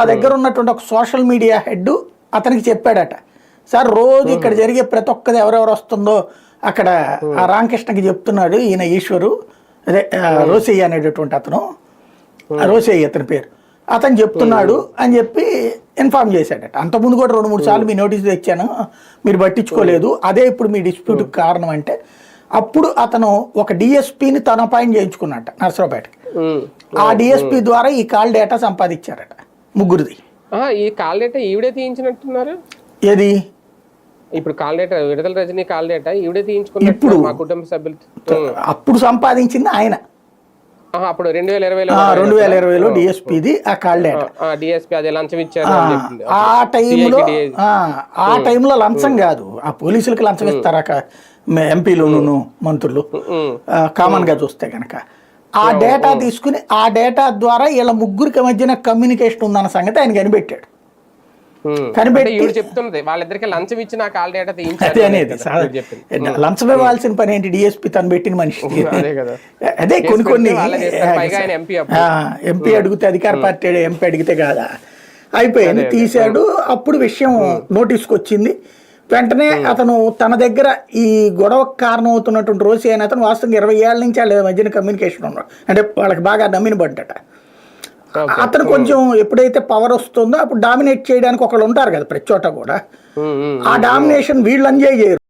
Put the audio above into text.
వాళ్ళ దగ్గర ఉన్నటువంటి ఒక సోషల్ మీడియా హెడ్ అతనికి చెప్పాడట, సార్ రోజు ఇక్కడ జరిగే ప్రతి ఒక్కది ఎవరెవరు వస్తుందో అక్కడ ఆ రామకృష్ణకి చెప్తున్నాడు ఈయన ఈశ్వరు, అదే రోసయ్య అనేటటువంటి అతను, రోసయ్య అతని పేరు, అతను చెప్తున్నాడు అని చెప్పి ఇన్ఫార్మ్ చేశాడట. అంతకుముందు కూడా 2-3 సార్లు మీ నోటీసు తెచ్చాను, మీరు పట్టించుకోలేదు, అదే ఇప్పుడు మీ డిస్ప్యూట్కి కారణం అంటే అప్పుడు అతను ఒక డిఎస్పీని తన అపాయింట్ చేయించుకున్నట్ట నర్సరావుపేటకి. ఆ డిఎస్పీ ద్వారా ఈ కాల్ డేటా సంపాదించారట ముగ్గురిది. ఈ కాల్ డేటా ఈవిడే తీయించినట్టున్నారు. ఏది ఇప్పుడు కాల్ డేటా విడుదల రజనీ కాల్ డేటా ఈవిడే తీయించుకున్నట్టు ఇప్పుడు మా కుటుంబ సభ్యులు. అప్పుడు సంపాదించింది ఆయన, అప్పుడు 2020లో 2020లో డిఎస్పీది ఆ కాల్ డేటా. డిఎస్పీ అదే లంచం ఇచ్చారు ఆ టైంలో లంచం కాదు, ఆ పోలీసులకు లంచం ఇస్తారా ఎంపీలు మంత్రులు కామన్ గా చూస్తే కనుక. ఆ డేటా తీసుకుని ఆ డేటా ద్వారా వీళ్ళ ముగ్గురికి మధ్యన కమ్యూనికేషన్ ఉందన్న సంగతి ఆయన కనిపెట్టాడు. కనిపెట్టి చెప్తున్నది వాళ్ళిద్దరికి లంచం ఇచ్చిన కాల్ డేటా అదే అనేది లంచం ఇవ్వాల్సిన పని ఏంటి, డిఎస్పీ తను పెట్టిన మనిషి. అదే కొన్ని ఎంపీ అడిగితే అధికార పార్టీ ఎంపీ అడిగితే కాదా అయిపోయింది, తీశాడు. అప్పుడు విషయం నోటీస్కి వచ్చింది. వెంటనే అతను తన దగ్గర ఈ గొడవకు కారణం అవుతున్నటువంటి రోసి అయిన అతను వాస్తవంగా 20 ఏళ్ళ నుంచి వాళ్ళ మధ్యన కమ్యూనికేషన్ ఉన్నాడు, అంటే వాళ్ళకి బాగా నమ్మిన పడ్డట. అతను కొంచెం ఎప్పుడైతే పవర్ వస్తుందో అప్పుడు డామినేట్ చేయడానికి ఒకళ్ళు ఉంటారు కదా ప్రతి చోట కూడా, ఆ డామినేషన్ వీళ్ళు ఎంజాయ్ చేయరు.